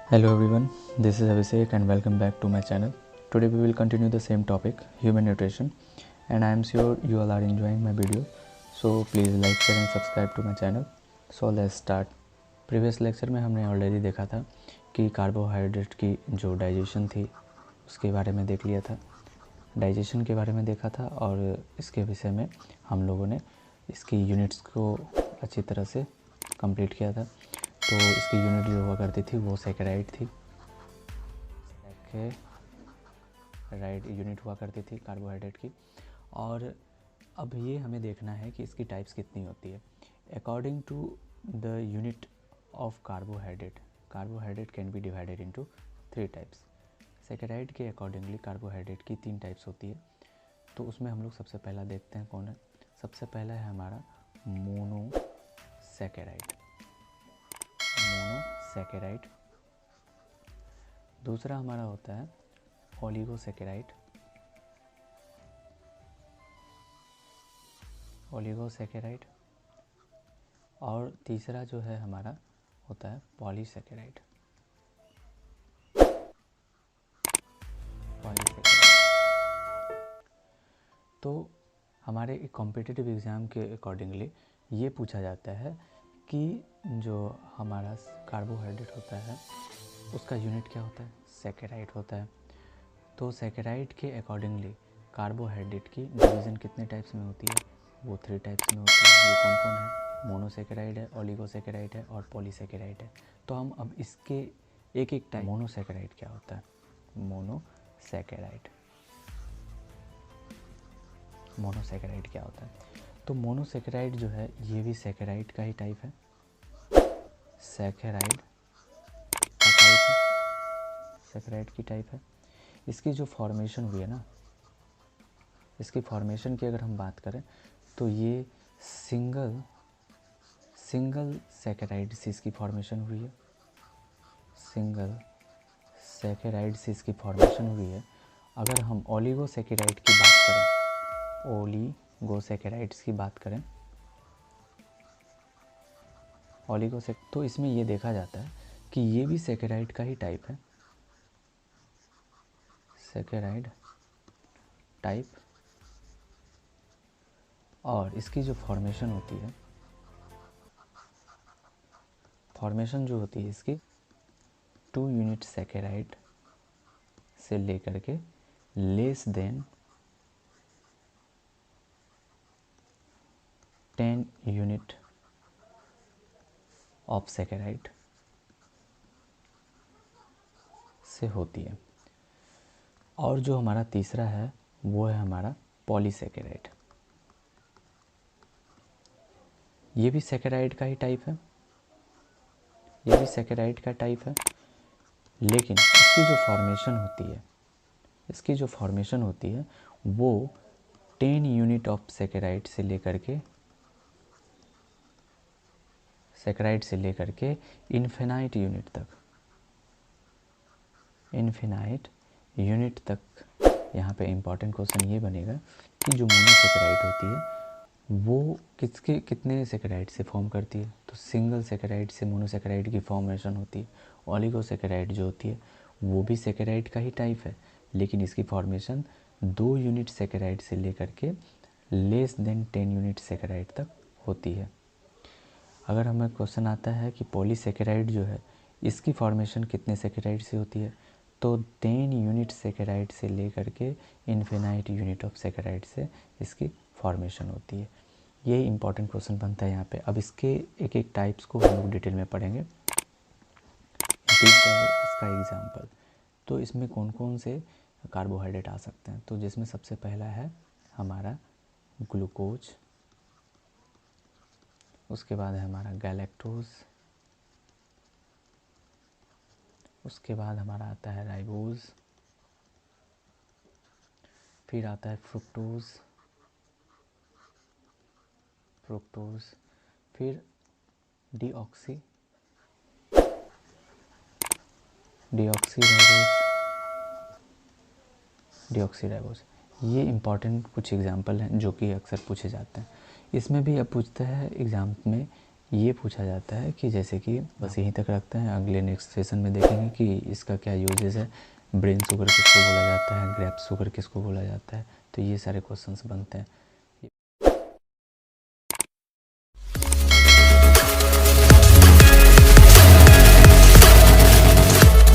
Hello everyone, this is Abhishek and welcome back to my channel. Today we will continue the same topic, human nutrition, and I am sure you all are enjoying my video. So please like, share and subscribe to my channel. So let's start. Previous lecture में हमने already देखा था कि carbohydrate की जो digestion थी उसके बारे में देख लिया था, डाइजेशन के बारे में देखा था और इसके विषय में हम लोगों ने इसकी यूनिट्स को अच्छी तरह से कंप्लीट किया था। तो इसकी यूनिट जो हुआ करती थी वो सेकेराइड थी, सेकेराइड यूनिट हुआ करती थी कार्बोहाइड्रेट की। और अब ये हमें देखना है कि इसकी टाइप्स कितनी होती है। According to the unit of carbohydrate can be divided into 3 types. Saccharide के अकॉर्डिंगली कार्बोहाइड्रेट की 3 टाइप्स होती है। तो उसमें हम लोग सबसे पहला देखते हैं कौन है। सबसे पहला है हमारा मोनोसेकेराइड। दूसरा हमारा होता है ओलिगोसेकेराइड और तीसरा जो है हमारा होता है पॉलीसेकेराइड। तो हमारे कॉम्पिटिटिव एग्ज़ाम के अकॉर्डिंगली ये पूछा जाता है कि जो हमारा कार्बोहाइड्रेट होता है उसका यूनिट क्या होता है, सेकेराइड होता है। तो सेकेराइड के अकॉर्डिंगली कार्बोहाइड्रेट की डिवीज़न कितने टाइप्स में होती है, वो 3 टाइप्स में होती है। ये कौन कौन है, मोनोसेकेराइड है, ओलिगोसेकेराइड है और पॉलीसेकेराइड है। तो हम अब इसके एक एक टाइप। मोनोसेकेराइड क्या होता है, मोनोसेकेराइड क्या होता है। तो मोनोसेकेराइड जो है ये भी सेकेराइड का ही टाइप है, सेकेराइड की टाइप है। इसकी जो फॉर्मेशन हुई है ना, इसकी फॉर्मेशन की अगर हम बात करें तो ये सिंगल सेकेराइड से इसकी फॉर्मेशन हुई है, सिंगल सेकेराइड से इसकी फॉर्मेशन हुई है। अगर हम ओलिगोसेकेराइड की बात करें, ओलिगोसेकेराइड्स की बात करें, तो इसमें ये देखा जाता है कि ये भी सेकेराइड का ही टाइप है, सेकेराइड टाइप। और इसकी जो फॉर्मेशन होती है, फॉर्मेशन जो होती है इसकी 2 यूनिट सेकेराइड से लेकर के less than 10 unit of saccharide से होती है। और जो हमारा तीसरा है वो है हमारा पॉलीसेकेराइड। ये भी सेकेराइड का ही टाइप है, ये भी सेकेराइड का टाइप है, लेकिन इसकी जो फॉर्मेशन होती है वो 10 यूनिट ऑफ सेकेराइड से लेकर के इन्फिनाइट यूनिट तक। यहाँ पे इम्पॉर्टेंट क्वेश्चन ये बनेगा कि जो मोनोसेकेराइड होती है वो कितने सेकेराइड से फॉर्म करती है। तो सिंगल सेकेराइड से मोनोसेकेराइड की फॉर्मेशन होती है। ओलिगोसेकेराइड जो होती है वो भी सेकेराइड का ही टाइप है, लेकिन इसकी फॉर्मेशन 2 यूनिट सेकेराइड से लेकर के लेस देन 10 यूनिट सेकेराइड तक होती है। अगर हमें क्वेश्चन आता है कि पॉलीसेकेराइड जो है इसकी फॉर्मेशन कितने सेकेराइड से होती है, तो 10 यूनिट सेकेराइड से लेकर के इन्फिनाइट यूनिट ऑफ सेकेराइड से इसकी फॉर्मेशन होती है। ये इंपॉर्टेंट क्वेश्चन बनता है यहाँ पे। अब इसके एक एक टाइप्स को हम लोग डिटेल में पढ़ेंगे। इसका एग्जाम्पल, तो इसमें कौन कौन से कार्बोहाइड्रेट आ सकते हैं। तो जिसमें सबसे पहला है हमारा ग्लूकोज, उसके बाद है हमारा गैलेक्टोज, उसके बाद हमारा आता है राइबोज, फिर आता है फ्रुक्टोज, फिर डीऑक्सीराइबोज। ये इम्पॉर्टेंट कुछ एग्जांपल हैं जो कि अक्सर पूछे जाते हैं। इसमें भी अब पूछता है एग्ज़ाम में ये पूछा जाता है कि जैसे कि बस यहीं तक रखते हैं, अगले नेक्स्ट सेशन में देखेंगे कि इसका क्या यूजेस है, ब्रेन शुगर किसको बोला जाता है, ग्रेप शुगर किसको बोला जाता है। तो ये सारे क्वेश्चंस बनते हैं।